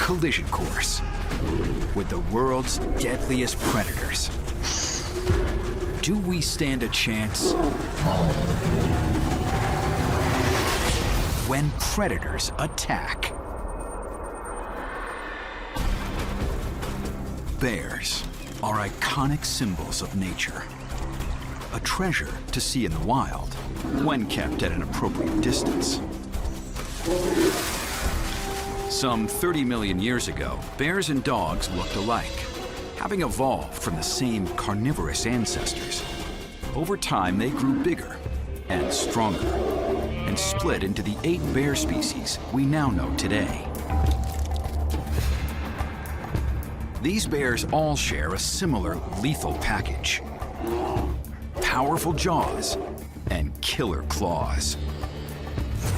collision course with the world's deadliest predators. Do we stand a chance when predators attack? Bears are iconic symbols of nature, a treasure to see in the wild when kept at an appropriate distance. Some 30 million years ago, bears and dogs looked alike, having evolved from the same carnivorous ancestors. Over time, they grew bigger and stronger and split into the 8 bear species we now know today. These bears all share a similar lethal package: powerful jaws and killer claws.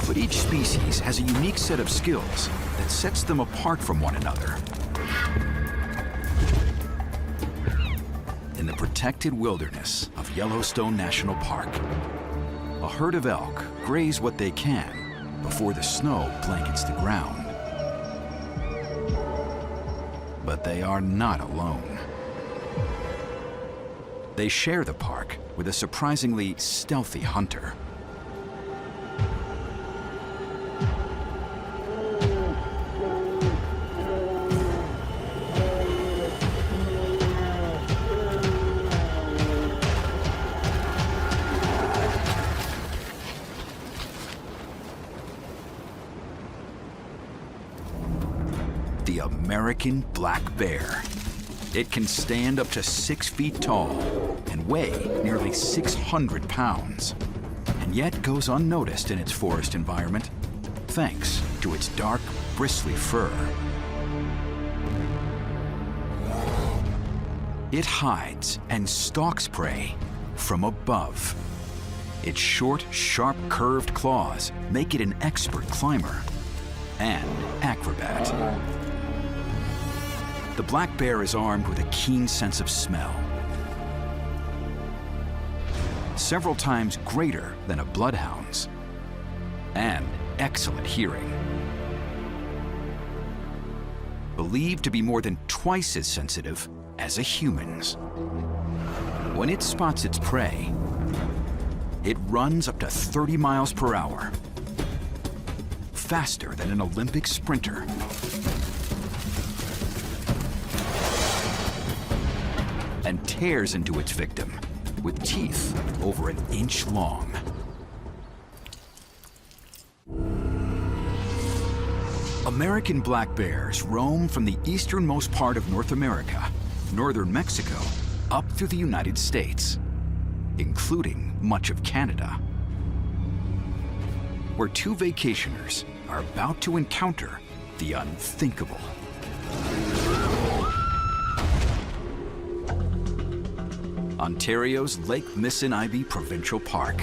But each species has a unique set of skills that sets them apart from one another. In the protected wilderness of Yellowstone National Park, a herd of elk graze what they can before the snow blankets the ground. But they are not alone. They share the park with a surprisingly stealthy hunter. The American black bear. It can stand up to 6 feet tall and weigh nearly 600 pounds, and yet goes unnoticed in its forest environment thanks to its dark, bristly fur. It hides and stalks prey from above. Its short, sharp, curved claws make it an expert climber and acrobat. The black bear is armed with a keen sense of smell, several times greater than a bloodhound's, and excellent hearing. Believed to be more than twice as sensitive as a human's. When it spots its prey, it runs up to 30 miles per hour, faster than an Olympic sprinter. And tears into its victim with teeth over an inch long. American black bears roam from the easternmost part of North America, northern Mexico, up through the United States, including much of Canada, where 2 vacationers are about to encounter the unthinkable. Ontario's Lake Missinaibi Provincial Park.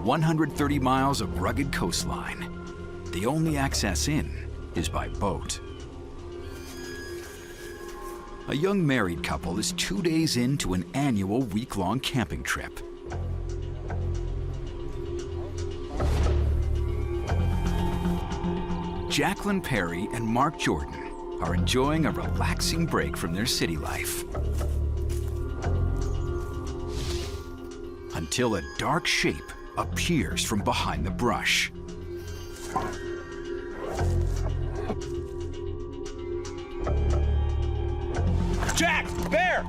130 miles of rugged coastline. The only access in is by boat. A young married couple is 2 days into an annual week-long camping trip. Jacqueline Perry and Mark Jordan are enjoying a relaxing break from their city life. Until a dark shape appears from behind the brush. Jack! Bear!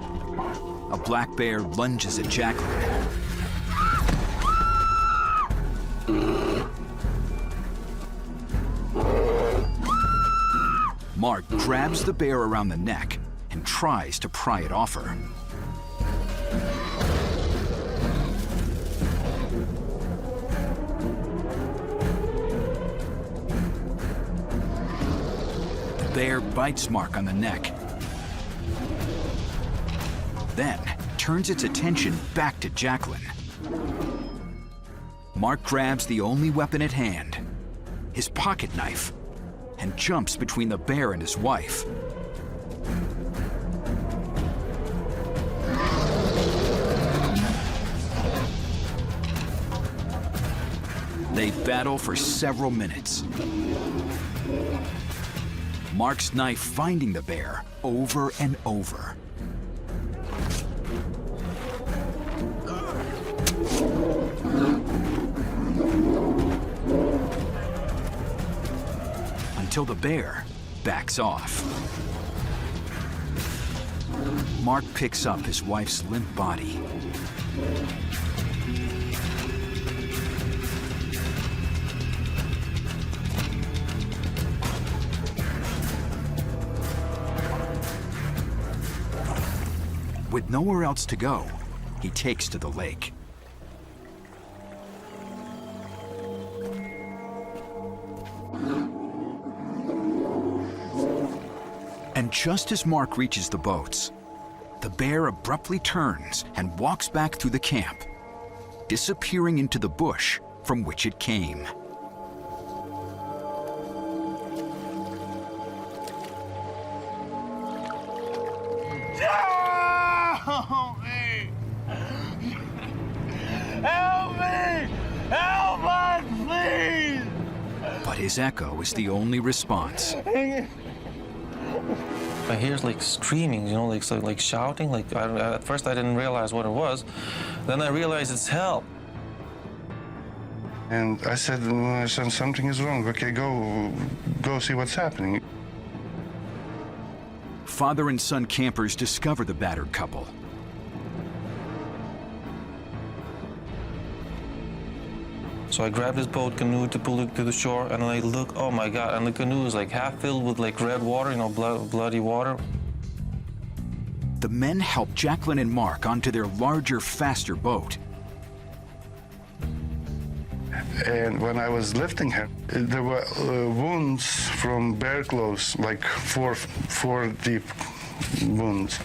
A black bear lunges at Jacqueline. Mark grabs the bear around the neck and tries to pry it off her. The bear bites Mark on the neck, then turns its attention back to Jacqueline. Mark grabs the only weapon at hand, his pocket knife, and jumps between the bear and his wife. They battle for several minutes. Mark's knife finding the bear over and over. Until the bear backs off. Mark picks up his wife's limp body. With nowhere else to go, he takes to the lake. And just as Mark reaches the boats, the bear abruptly turns and walks back through the camp, disappearing into the bush from which it came. Help me! Help me! Help us, please! But his echo is the only response. I hear like screaming, you know, like shouting. At first I didn't realize what it was. Then I realized it's help. And I said, my son, something is wrong. Okay, go see what's happening. Father and son campers discover the battered couple. So I grabbed this boat canoe to pull it to the shore, and I look, oh my God, and the canoe is like half filled with like red water, you know, bloody water. The men help Jacqueline and Mark onto their larger, faster boat. And when I was lifting her, there were wounds from bear claws, like four deep wounds.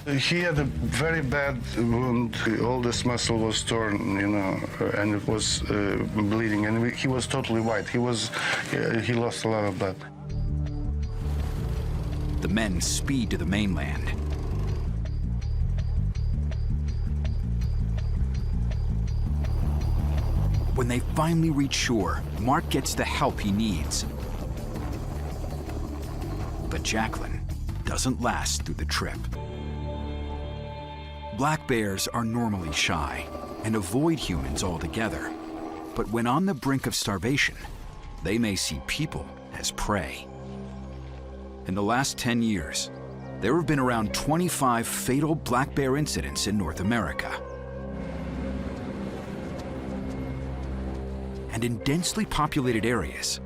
He had a very bad wound. All this muscle was torn, you know, and it was bleeding. And he was totally white. He lost a lot of blood. The men speed to the mainland. When they finally reach shore, Mark gets the help he needs. But Jacqueline doesn't last through the trip. Black bears are normally shy and avoid humans altogether. But when on the brink of starvation, they may see people as prey. In the last 10 years, there have been around 25 fatal black bear incidents in North America. And in densely populated areas,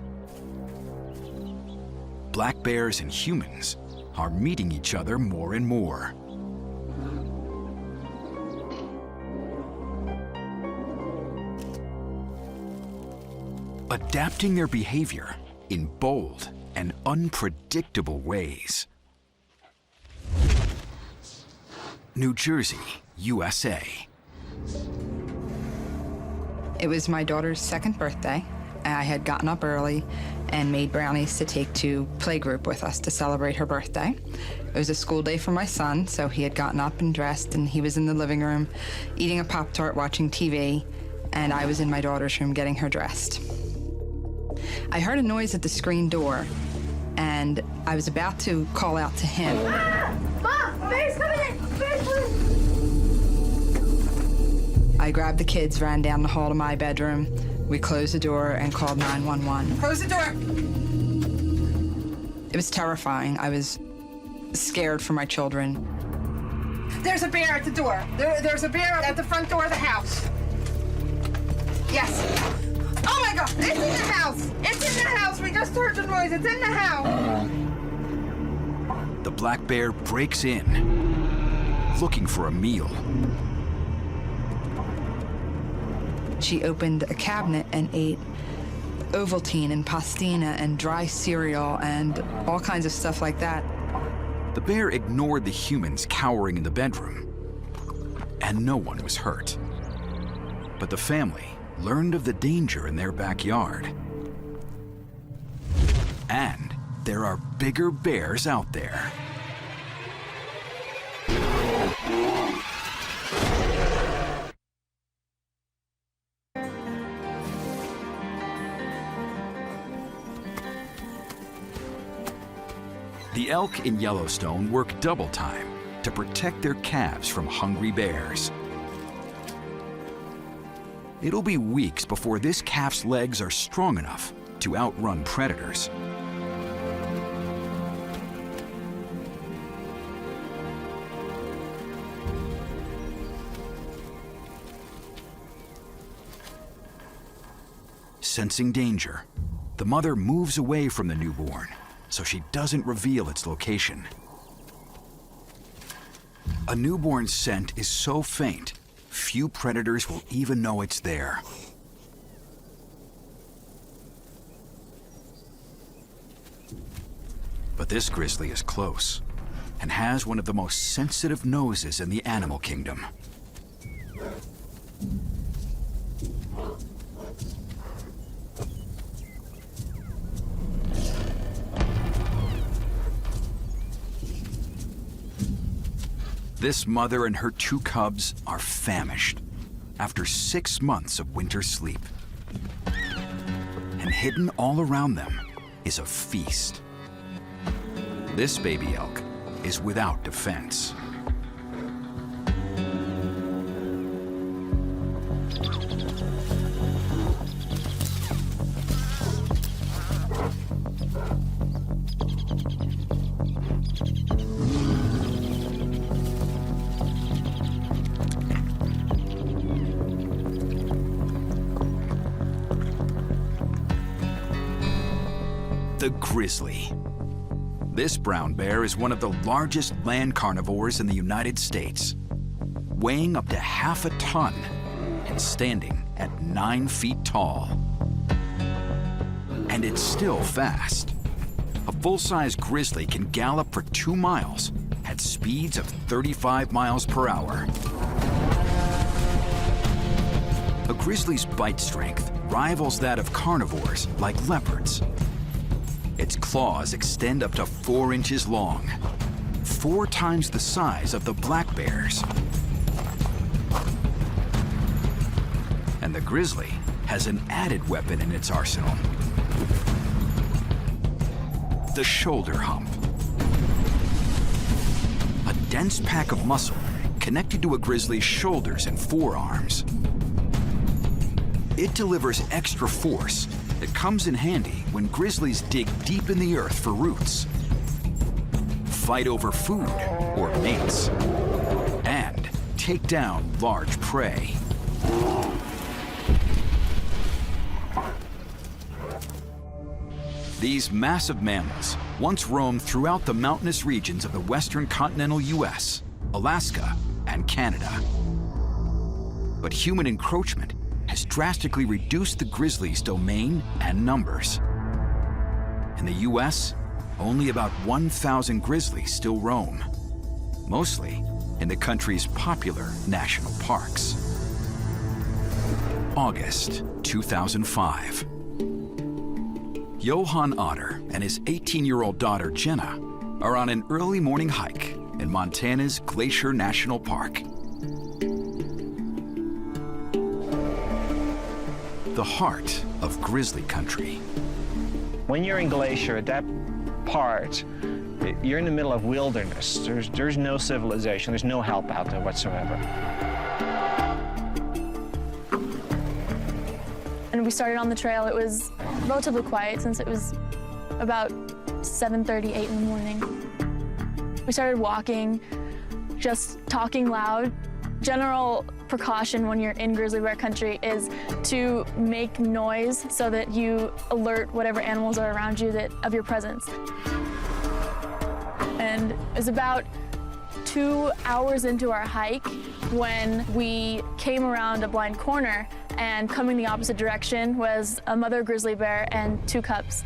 black bears and humans are meeting each other more and more. Adapting their behavior in bold and unpredictable ways. New Jersey, USA. It was my daughter's second birthday. I had gotten up early and made brownies to take to playgroup with us to celebrate her birthday. It was a school day for my son, so he had gotten up and dressed, and he was in the living room eating a Pop-Tart, watching TV, and I was in my daughter's room getting her dressed. I heard a noise at the screen door, and I was about to call out to him. Mom, bear's coming in! Bear's coming! I grabbed the kids, ran down the hall to my bedroom. We closed the door and called 911. Close the door! It was terrifying. I was scared for my children. There's a bear at the door. There's a bear at the front door of the house. Yes. Oh my God, it's in the house! It's in the house! We just heard the noise, it's in the house! The black bear breaks in, looking for a meal. She opened a cabinet and ate Ovaltine and Pastina and dry cereal and all kinds of stuff like that. The bear ignored the humans cowering in the bedroom, and no one was hurt. But the family learned of the danger in their backyard. And there are bigger bears out there. The elk in Yellowstone work double time to protect their calves from hungry bears. It'll be weeks before this calf's legs are strong enough to outrun predators. Sensing danger, the mother moves away from the newborn so she doesn't reveal its location. A newborn's scent is so faint, few predators will even know it's there. But this grizzly is close and has one of the most sensitive noses in the animal kingdom. This mother and her 2 cubs are famished after 6 months of winter sleep. And hidden all around them is a feast. This baby elk is without defense. The grizzly. This brown bear is one of the largest land carnivores in the United States, weighing up to half a ton and standing at 9 feet tall. And it's still fast. A full-size grizzly can gallop for 2 miles at speeds of 35 miles per hour. A grizzly's bite strength rivals that of carnivores like leopards. Its claws extend up to 4 inches long, 4 times the size of the black bear's. And the grizzly has an added weapon in its arsenal: the shoulder hump. A dense pack of muscle connected to a grizzly's shoulders and forearms. It delivers extra force that comes in handy when grizzlies dig deep in the earth for roots, fight over food or mates, and take down large prey. These massive mammals once roamed throughout the mountainous regions of the western continental US, Alaska, and Canada. But human encroachment has drastically reduced the grizzly's domain and numbers. In the US, only about 1,000 grizzlies still roam, mostly in the country's popular national parks. August 2005. Johann Otter and his 18-year-old daughter Jenna are on an early morning hike in Montana's Glacier National Park. The heart of grizzly country. When you're in Glacier, at that part, you're in the middle of wilderness. There's no civilization, there's no help out there whatsoever. And we started on the trail. It was relatively quiet since it was about 7:30, 8 in the morning. We started walking, just talking loud. General precaution when you're in grizzly bear country is to make noise so that you alert whatever animals are around you of your presence. And it was about 2 hours into our hike when we came around a blind corner, and coming the opposite direction was a mother grizzly bear and 2 cubs.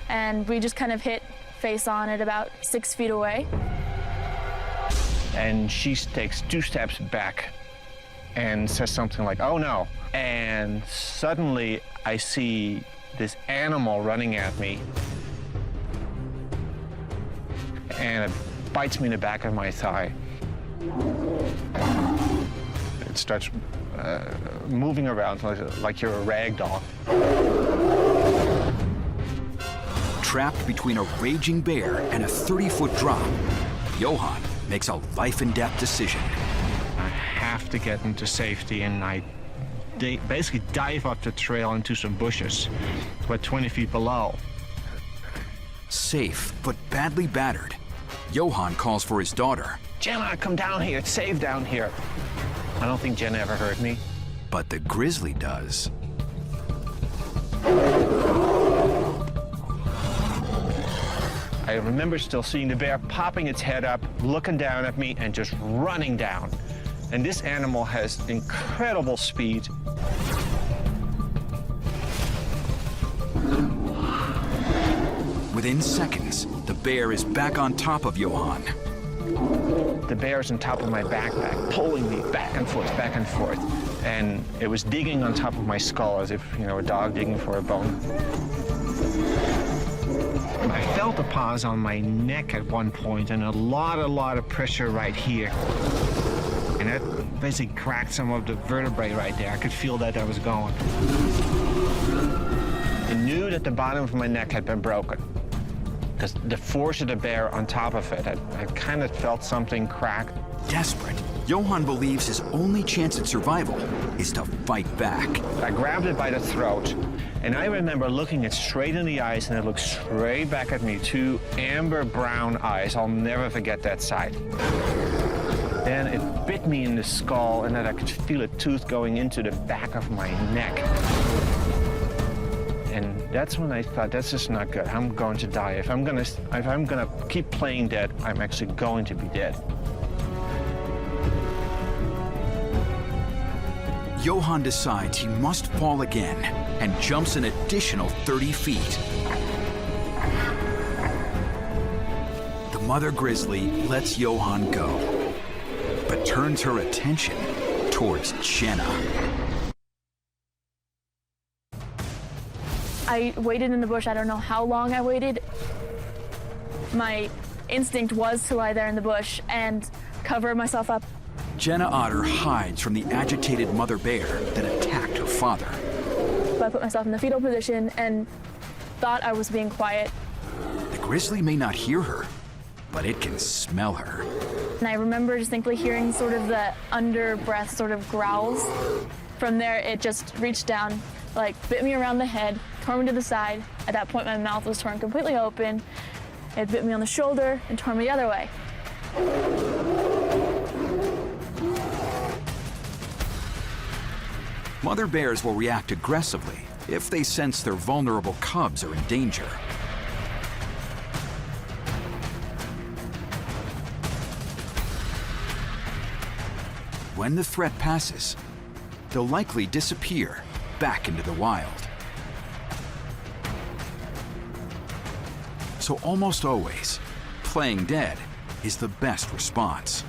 And we just kind of hit face on at about 6 feet away. And she takes 2 steps back and says something like, "Oh no." And suddenly I see this animal running at me, and it bites me in the back of my thigh. It starts moving around like you're a rag doll. trapped between a raging bear and a 30-foot drop, Johan makes a life-and-death decision. I have to get into safety, and I basically dive up the trail into some bushes, about 20 feet below. Safe, but badly battered, Johan calls for his daughter. Jenna, come down here. It's safe down here. I don't think Jenna ever heard me. But the grizzly does. I remember still seeing the bear popping its head up, looking down at me, and just running down. And this animal has incredible speed. Within seconds, the bear is back on top of Johan. The bear's on top of my backpack, pulling me back and forth, back and forth. And it was digging on top of my skull as if, you know, a dog digging for a bone. I felt the paws on my neck at one point and a lot of pressure right here. And that basically cracked some of the vertebrae right there. I could feel that was going. I knew that the bottom of my neck had been broken because the force of the bear on top of it, I kind of felt something crack. Desperate, Johan believes his only chance at survival is to fight back. I grabbed it by the throat, and I remember looking it straight in the eyes, and it looked straight back at me, 2 amber brown eyes. I'll never forget that sight. Then it bit me in the skull, and then I could feel a tooth going into the back of my neck. And that's when I thought, that's just not good. I'm going to die. If I'm gonna keep playing dead, I'm actually going to be dead. Johan decides he must fall again and jumps an additional 30 feet. The mother grizzly lets Johan go, but turns her attention towards Jenna. I waited in the bush. I don't know how long I waited. My instinct was to lie there in the bush and cover myself up. Jenna Otter hides from the agitated mother bear that attacked her father. So I put myself in the fetal position and thought I was being quiet. The grizzly may not hear her, but it can smell her. And I remember distinctly hearing sort of the under-breath sort of growls. From there, it just reached down, like bit me around the head, tore me to the side. At that point, my mouth was torn completely open. It bit me on the shoulder and tore me the other way. Mother bears will react aggressively if they sense their vulnerable cubs are in danger. When the threat passes, they'll likely disappear back into the wild. So almost always, playing dead is the best response.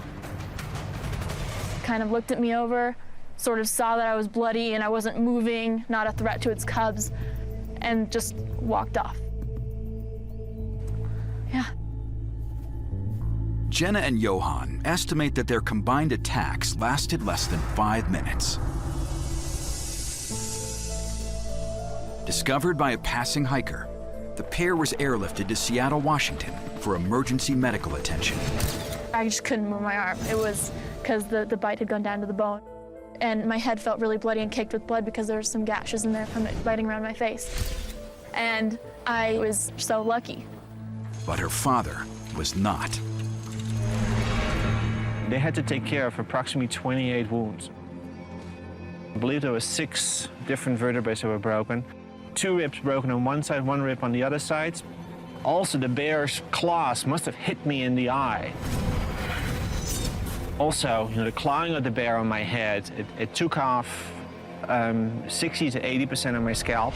Kind of looked at me over, sort of saw that I was bloody and I wasn't moving, not a threat to its cubs, and just walked off. Yeah. Jenna and Johan estimate that their combined attacks lasted less than 5 minutes. Discovered by a passing hiker, the pair was airlifted to Seattle, Washington for emergency medical attention. I just couldn't move my arm. It was because the bite had gone down to the bone. And my head felt really bloody and caked with blood because there were some gashes in there from it biting around my face. And I was so lucky. But her father was not. They had to take care of approximately 28 wounds. I believe there were 6 different vertebrae that were broken. 2 ribs broken on one side, 1 rib on the other side. Also, the bear's claws must have hit me in the eye. Also, the clawing of the bear on my head, it took off 60 to 80% of my scalp.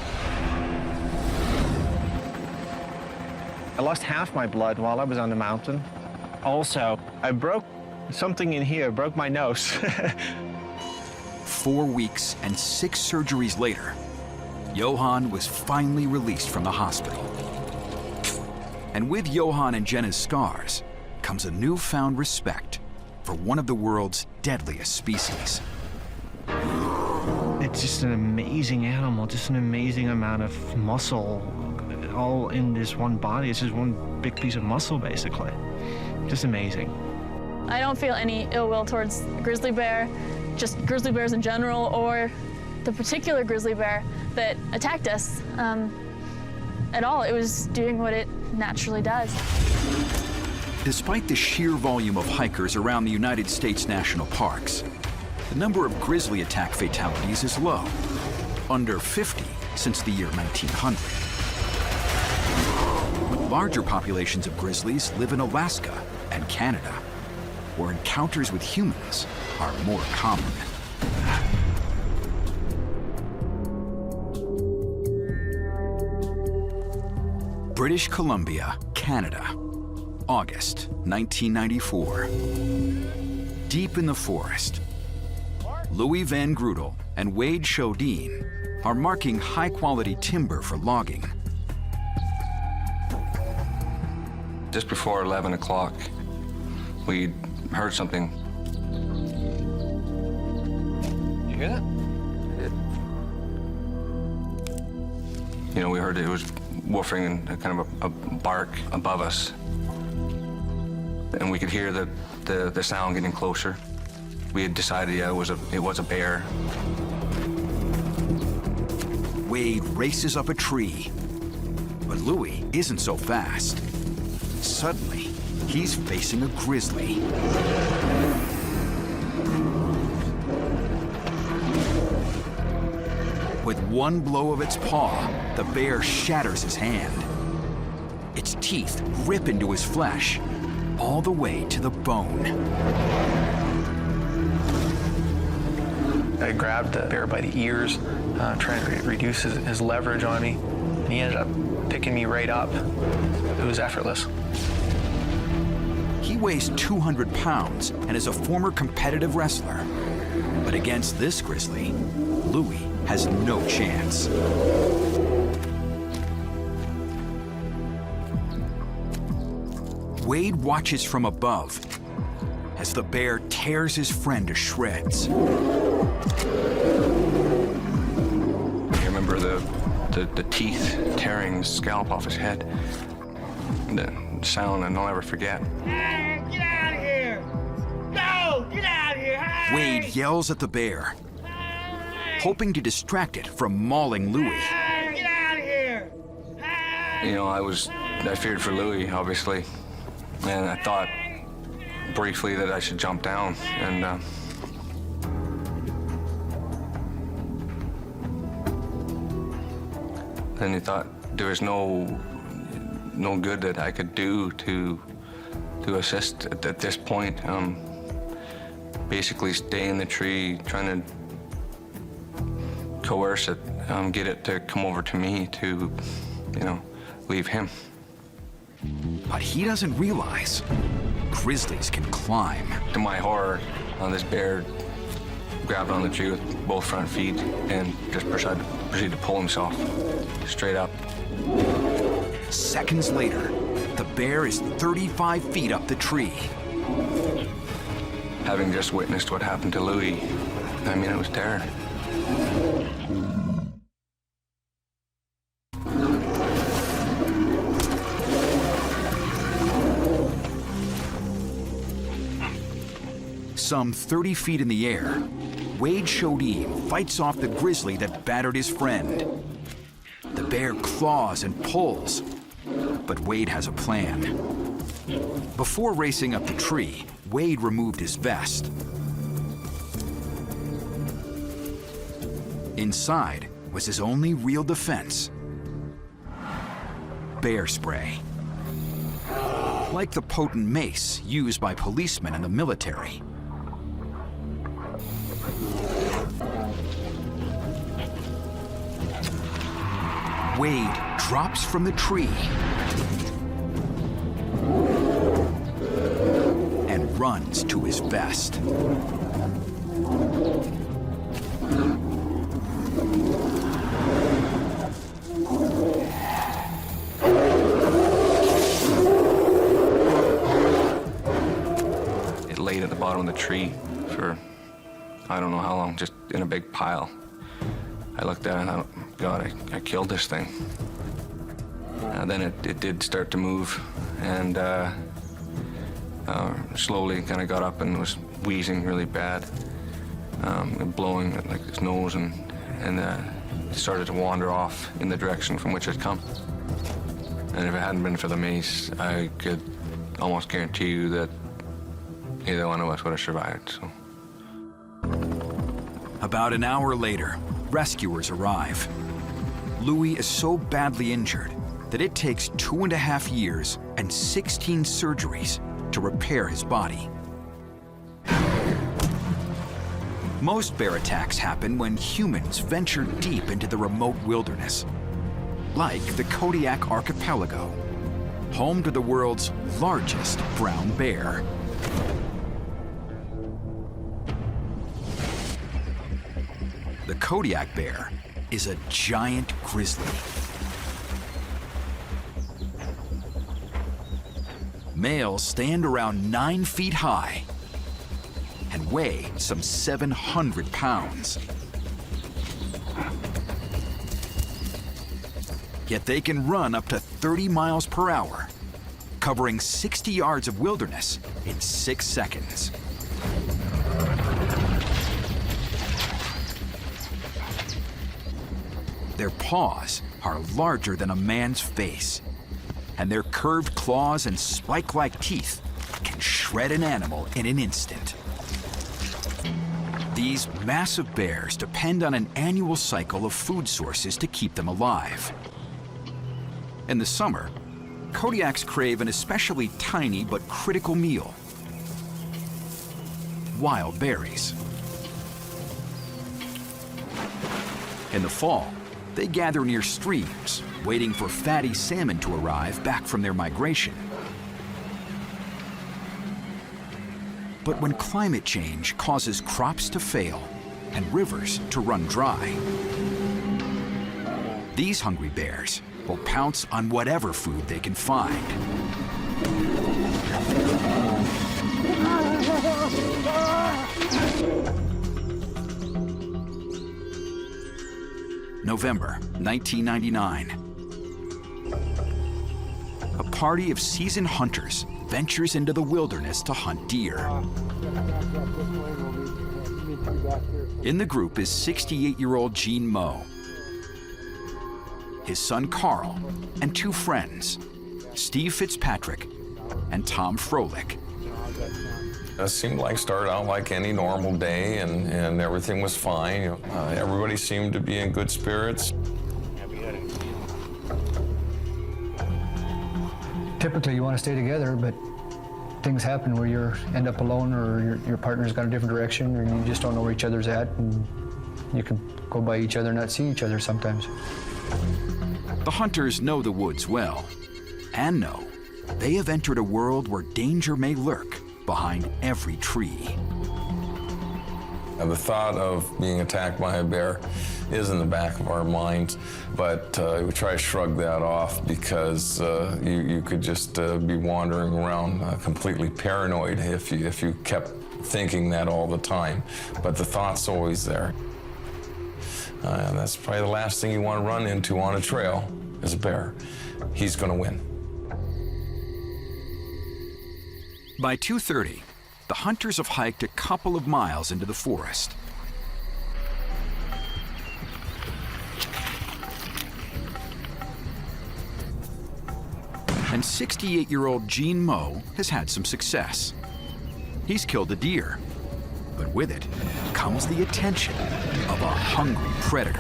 I lost half my blood while I was on the mountain. Also, I broke something in here, broke my nose. 4 weeks and 6 surgeries later, Johan was finally released from the hospital. And with Johan and Jenna's scars comes a newfound respect for one of the world's deadliest species. It's just an amazing animal, just an amazing amount of muscle, all in this one body. It's just one big piece of muscle, basically. Just amazing. I don't feel any ill will towards grizzly bear, just grizzly bears in general, or the particular grizzly bear that attacked us at all. It was doing what it naturally does. Despite the sheer volume of hikers around the United States national parks, the number of grizzly attack fatalities is low, under 50 since the year 1900. But larger populations of grizzlies live in Alaska and Canada, where encounters with humans are more common. British Columbia, Canada, August 1994. Deep in the forest, Louis Van Grudel and Wade Shodine are marking high-quality timber for logging. Just before 11 o'clock, we heard something. You hear that? You know, we heard it was woofing and kind of a bark above us. And we could hear the sound getting closer. We had decided, yeah, it was a bear. Wade races up a tree, but Louis isn't so fast. Suddenly, he's facing a grizzly. With one blow of its paw, the bear shatters his hand. Its teeth rip into his flesh, all the way to the bone. I grabbed the bear by the ears, trying to reduce his leverage on me, and he ended up picking me right up. It was effortless. He weighs 200 pounds and is a former competitive wrestler. But against this grizzly, Louis has no chance. Wade watches from above as the bear tears his friend to shreds. I remember the teeth tearing the scalp off his head. The sound I'll never forget. Hey, get out of here! No! Get out of here! Hey! Wade yells at the bear, hoping to distract it from mauling Louis. Hey, get out of here! Hey! You know, I feared for Louis, obviously. And I thought briefly that I should jump down. And then I thought there was no good that I could do to assist at this point. Basically stay in the tree, trying to coerce it, get it to come over to me to, you know, leave him. But he doesn't realize grizzlies can climb. To my horror, this bear grabbed on the tree with both front feet and just proceeded to pull himself straight up. Seconds later, the bear is 35 feet up the tree. Having just witnessed what happened to Louis, I mean, it was terror. Some 30 feet in the air, Wade Shodine fights off the grizzly that battered his friend. The bear claws and pulls, but Wade has a plan. Before racing up the tree, Wade removed his vest. Inside was his only real defense: bear spray. Like the potent mace used by policemen in the military. Wade drops from the tree and runs to his vest. It laid at the bottom of the tree for I don't know how long, just in a big pile. I looked at it and I thought, God, I killed this thing. Then it did start to move, and slowly kind of got up and was wheezing really bad, and blowing like his nose, and started to wander off in the direction from which it had come. And if it hadn't been for the mace, I could almost guarantee you that either one of us would have survived. So. About an hour later, rescuers arrive. Louis is so badly injured that it takes 2.5 years and 16 surgeries to repair his body. Most bear attacks happen when humans venture deep into the remote wilderness, like the Kodiak Archipelago, home to the world's largest brown bear. The Kodiak bear is a giant grizzly. Males stand around 9 feet high and weigh some 700 pounds. Yet they can run up to 30 miles per hour, covering 60 yards of wilderness in 6 seconds. Their paws are larger than a man's face, and their curved claws and spike-like teeth can shred an animal in an instant. These massive bears depend on an annual cycle of food sources to keep them alive. In the summer, Kodiaks crave an especially tiny but critical meal: wild berries. In the fall, they gather near streams, waiting for fatty salmon to arrive back from their migration. But when climate change causes crops to fail and rivers to run dry, these hungry bears will pounce on whatever food they can find. November 1999. A party of seasoned hunters ventures into the wilderness to hunt deer. In the group is 68-year-old Gene Moe, his son Carl, and 2 friends, Steve Fitzpatrick and Tom Froelich. It seemed like started out like any normal day, and everything was fine. Everybody seemed to be in good spirits. Typically, you want to stay together, but things happen where you end up alone, or your partner's gone a different direction, or you just don't know where each other's at, and you can go by each other and not see each other sometimes. The hunters know the woods well, and know they have entered a world where danger may lurk behind every tree. The thought of being attacked by a bear is in the back of our minds, but we try to shrug that off because you could just be wandering around completely paranoid if you kept thinking that all the time. But the thought's always there. And that's probably the last thing you want to run into on a trail is a bear. He's going to win. By 2:30, the hunters have hiked a couple of miles into the forest. And 68-year-old Gene Moe has had some success. He's killed a deer, but with it comes the attention of a hungry predator.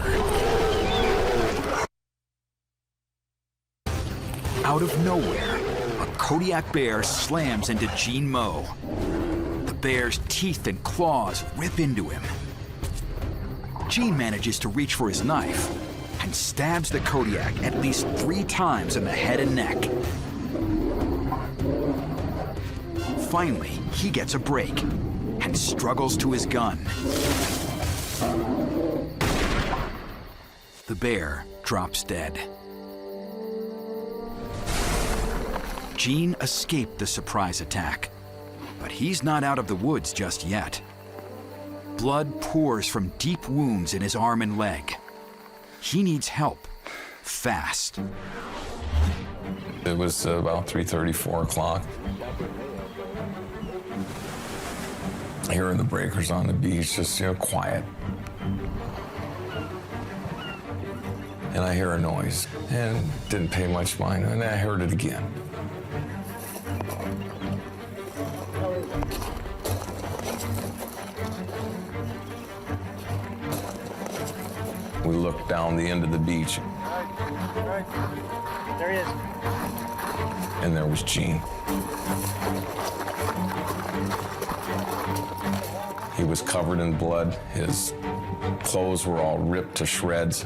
Out of nowhere, a Kodiak bear slams into Gene Moe. The bear's teeth and claws rip into him. Gene manages to reach for his knife and stabs the Kodiak at least 3 times in the head and neck. Finally, he gets a break and struggles to his gun. The bear drops dead. Gene escaped the surprise attack, but he's not out of the woods just yet. Blood pours from deep wounds in his arm and leg. He needs help, fast. It was about 3:30, 4 o'clock. Hearing the breakers on the beach, just, quiet. And I hear a noise, and didn't pay much mind, and I heard it again. We looked down the end of the beach. There he is. And there was Gene. He was covered in blood. His clothes were all ripped to shreds.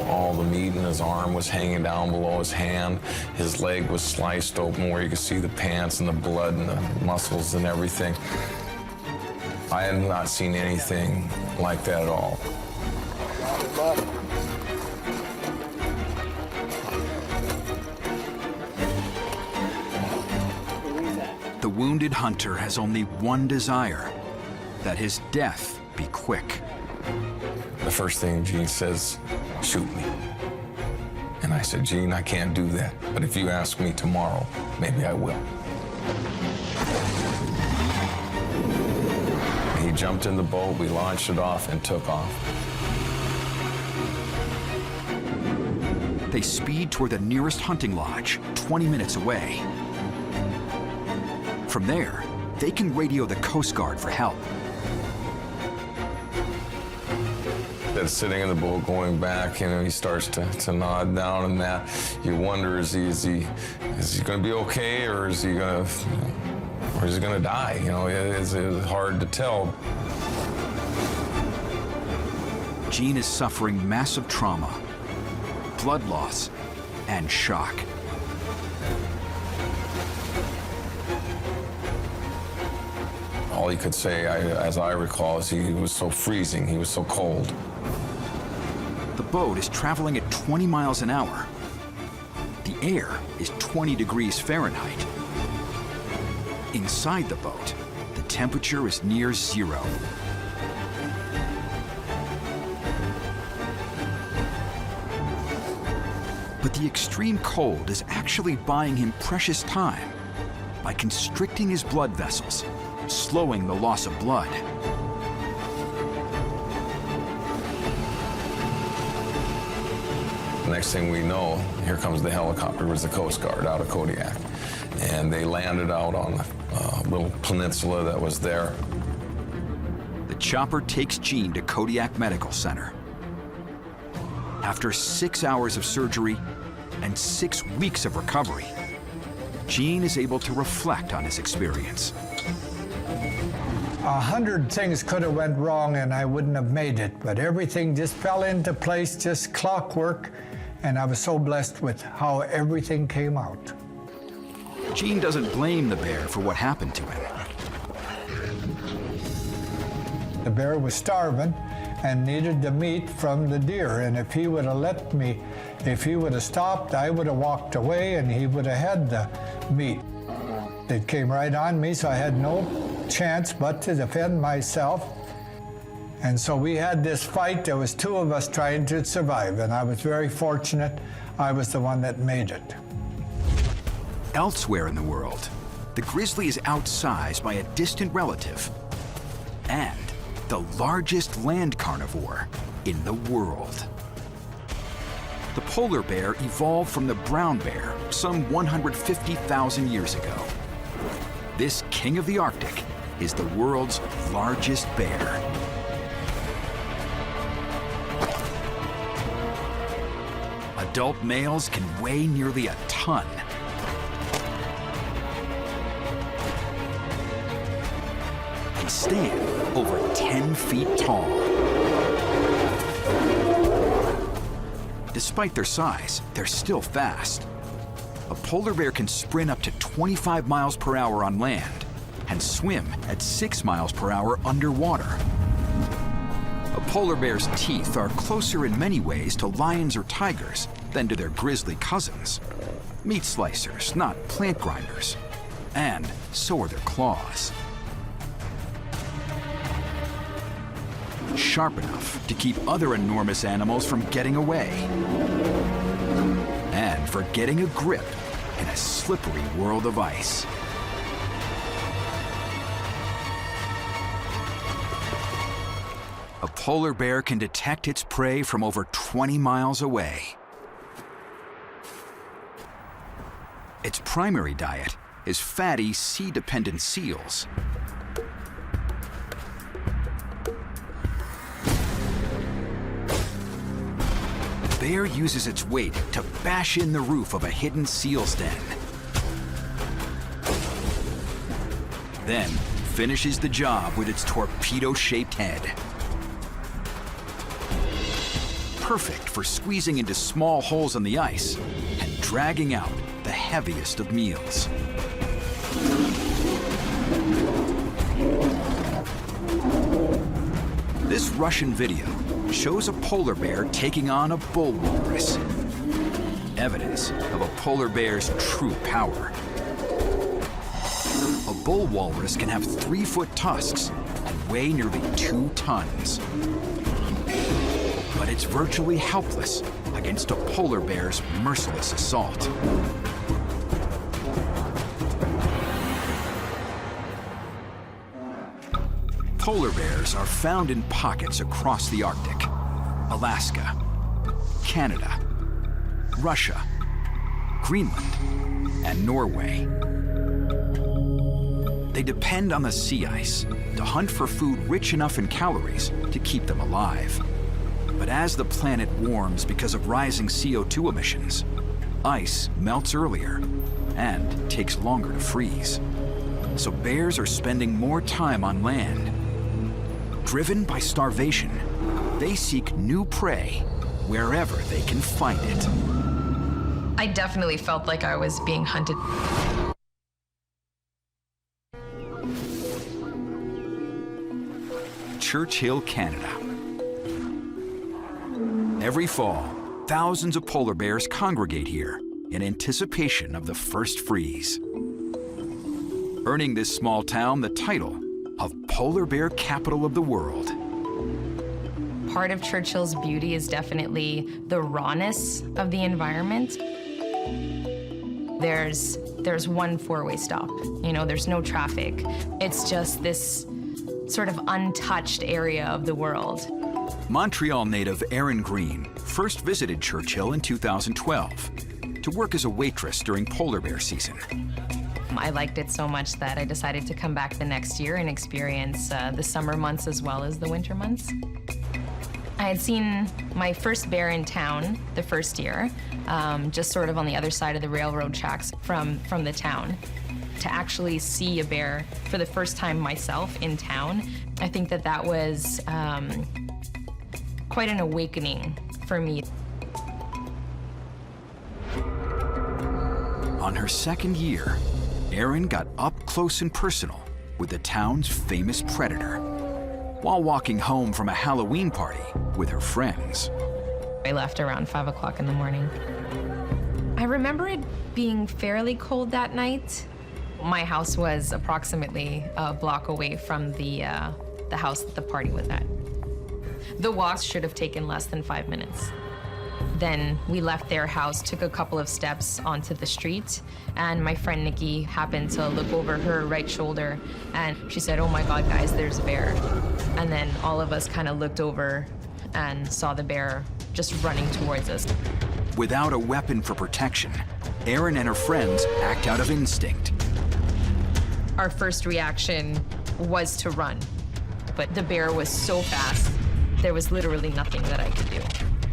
All the meat in his arm was hanging down below his hand. His leg was sliced open where you could see the pants and the blood and the muscles and everything. I had not seen anything like that at all. The wounded hunter has only one desire, that his death be quick. The first thing Gene says, shoot me. And I said, Gene, I can't do that. But if you ask me tomorrow, maybe I will. He jumped in the boat, we launched it off and took off. They speed toward the nearest hunting lodge, 20 minutes away. From there, they can radio the Coast Guard for help. That's sitting in the boat going back, he starts to nod down and that. You wonder, is he going to be okay, or is he going to die? It's hard to tell. Gene is suffering massive trauma, blood loss, and shock. All he could say, as I recall, is he was so freezing, he was so cold. The boat is traveling at 20 miles an hour. The air is 20 degrees Fahrenheit. Inside the boat, the temperature is near zero. But the extreme cold is actually buying him precious time by constricting his blood vessels, slowing the loss of blood. Next thing we know, here comes the helicopter. It was the Coast Guard out of Kodiak. And they landed out on a little peninsula that was there. The chopper takes Gene to Kodiak Medical Center. After 6 hours of surgery and 6 weeks of recovery, Gene is able to reflect on his experience. 100 things could have went wrong and I wouldn't have made it, but everything just fell into place, just clockwork, and I was so blessed with how everything came out. Gene doesn't blame the bear for what happened to him. The bear was starving and needed the meat from the deer, and if he would have let me, if he would have stopped, I would have walked away and he would have had the meat. It came right on me, so I had no chance but to defend myself. And so we had this fight. There was 2 of us trying to survive, and I was very fortunate. I was the one that made it. Elsewhere in the world, the grizzly is outsized by a distant relative and the largest land carnivore in the world. The polar bear evolved from the brown bear some 150,000 years ago. This king of the Arctic is the world's largest bear. Adult males can weigh nearly a ton. And stand over 10 feet tall. Despite their size, they're still fast. A polar bear can sprint up to 25 miles per hour on land and swim at 6 miles per hour underwater. A polar bear's teeth are closer in many ways to lions or tigers than to their grizzly cousins. Meat slicers, not plant grinders. And so are their claws. Sharp enough to keep other enormous animals from getting away. and for getting a grip in a slippery world of ice. A polar bear can detect its prey from over 20 miles away. Its primary diet is fatty, sea-dependent seals. The bear uses its weight to bash in the roof of a hidden seal's den. Then finishes the job with its torpedo-shaped head. Perfect for squeezing into small holes in the ice and dragging out the heaviest of meals. This Russian video shows a polar bear taking on a bull walrus. Evidence of a polar bear's true power. A bull walrus can have 3-foot tusks and weigh nearly 2 tons. But it's virtually helpless against a polar bear's merciless assault. Polar bears are found in pockets across the Arctic, Alaska, Canada, Russia, Greenland, and Norway. They depend on the sea ice to hunt for food rich enough in calories to keep them alive. But as the planet warms because of rising CO2 emissions, ice melts earlier and takes longer to freeze. So bears are spending more time on land. Driven by starvation, they seek new prey wherever they can find it. I definitely felt like I was being hunted. Churchill, Canada. Every fall, thousands of polar bears congregate here in anticipation of the first freeze, earning this small town the title of Polar Bear Capital of the World. Part of Churchill's beauty is definitely the rawness of the environment. There's one 4-way stop. You know, there's no traffic. It's just this sort of untouched area of the world. Montreal native Erin Green first visited Churchill in 2012 to work as a waitress during polar bear season. I liked it so much that I decided to come back the next year and experience the summer months as well as the winter months. I had seen my first bear in town the first year, just sort of on the other side of the railroad tracks from the town. To actually see a bear for the first time myself in town, I think that was quite an awakening for me. On her second year, Erin got up close and personal with the town's famous predator while walking home from a Halloween party with her friends. I left around 5 o'clock in the morning. I remember it being fairly cold that night. My house was approximately a block away from the house that the party was at. The walk should have taken less than 5 minutes. Then we left their house, took a couple of steps onto the street, and my friend Nikki happened to look over her right shoulder, and she said, "Oh my God, guys, there's a bear." And then all of us kind of looked over and saw the bear just running towards us. Without a weapon for protection, Erin and her friends act out of instinct. Our first reaction was to run, but the bear was so fast, there was literally nothing that I could do.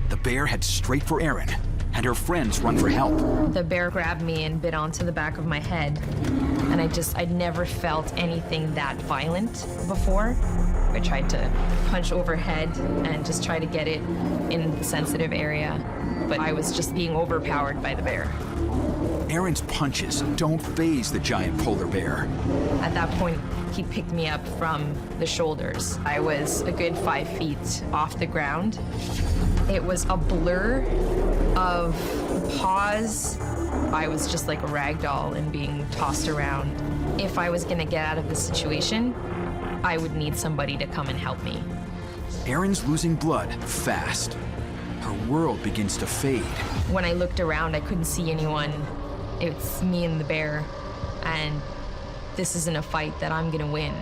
The bear heads straight for Erin, and her friends run for help. The bear grabbed me and bit onto the back of my head, and I'd never felt anything that violent before. I tried to punch overhead and just try to get it in the sensitive area, but I was just being overpowered by the bear. Erin's punches don't faze the giant polar bear. At that point, he picked me up from the shoulders. I was a good 5 feet off the ground. It was a blur of paws. I was just like a rag doll and being tossed around. If I was gonna get out of the situation, I would need somebody to come and help me. Erin's losing blood fast. her world begins to fade. When I looked around, I couldn't see anyone. It's me and the bear, and this isn't a fight that I'm gonna win.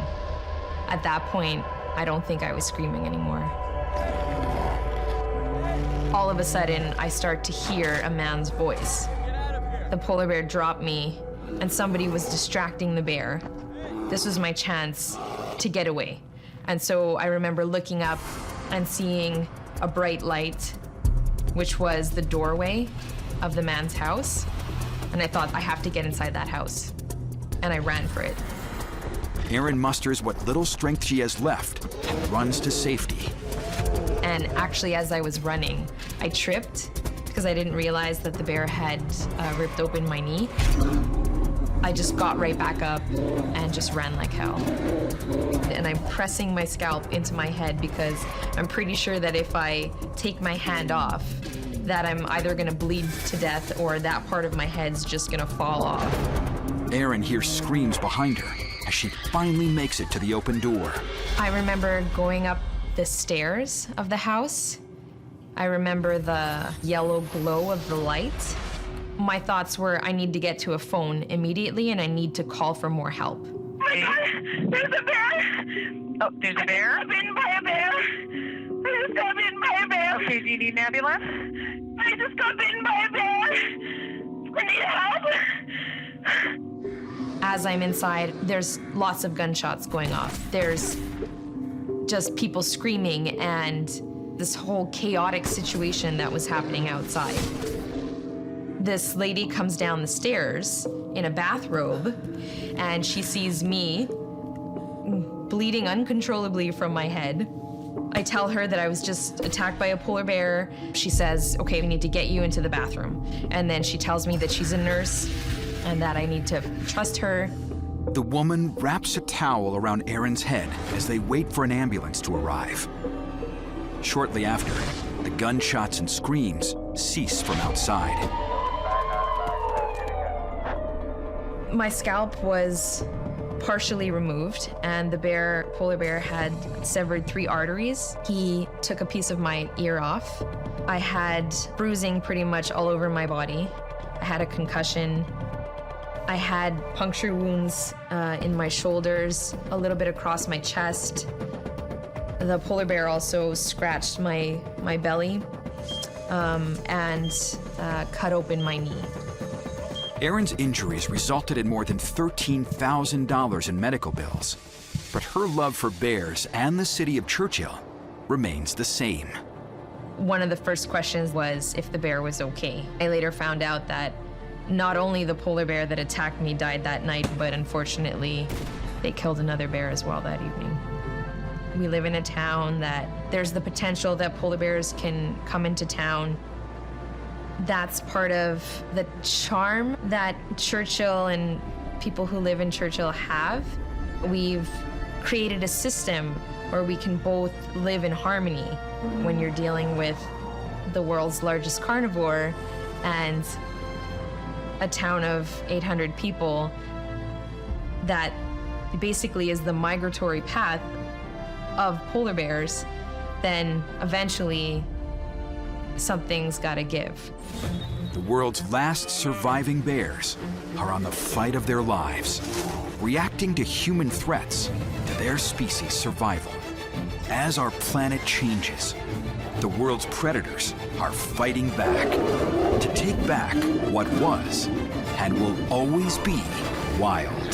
At that point, I don't think I was screaming anymore. All of a sudden, I start to hear a man's voice. The polar bear dropped me, and somebody was distracting the bear. This was my chance to get away. And so I remember looking up and seeing a bright light, which was the doorway of the man's house. And I thought, I have to get inside that house. And I ran for it. Erin musters what little strength she has left and runs to safety. And actually, as I was running, I tripped because I didn't realize that the bear had ripped open my knee. I just got right back up and just ran like hell. And I'm pressing my scalp into my head because I'm pretty sure that if I take my hand off, that I'm either gonna bleed to death or that part of my head's just gonna fall off. Erin hears screams behind her as she finally makes it to the open door. I remember going up the stairs of the house. I remember the yellow glow of the light. My thoughts were, I need to get to a phone immediately and I need to call for more help. Oh my God, there's a bear! Oh, there's a bear? I just got bitten by a bear! I just got bitten by a bear! Okay, do you need an ambulance? I just got bitten by a bear! I need help! As I'm inside, there's lots of gunshots going off. There's just people screaming and this whole chaotic situation that was happening outside. This lady comes down the stairs in a bathrobe and she sees me bleeding uncontrollably from my head. I tell her that I was just attacked by a polar bear. She says, okay, we need to get you into the bathroom. And then she tells me that she's a nurse and that I need to trust her. The woman wraps a towel around Erin's head as they wait for an ambulance to arrive. Shortly after, the gunshots and screams cease from outside. My scalp was partially removed, and the polar bear had severed 3 arteries. He took a piece of my ear off. I had bruising pretty much all over my body. I had a concussion. I had puncture wounds in my shoulders, a little bit across my chest. The polar bear also scratched my belly and cut open my knee. Erin's injuries resulted in more than $13,000 in medical bills, but her love for bears and the city of Churchill remains the same. One of the first questions was if the bear was okay. I later found out that not only the polar bear that attacked me died that night, but unfortunately, they killed another bear as well that evening. We live in a town that there's the potential that polar bears can come into town. That's part of the charm that Churchill and people who live in Churchill have. We've created a system where we can both live in harmony when you're dealing with the world's largest carnivore and a town of 800 people that basically is the migratory path of polar bears. Then eventually something's gotta give. The world's last surviving bears are on the fight of their lives, reacting to human threats to their species' survival. As our planet changes, the world's predators are fighting back to take back what was and will always be wild.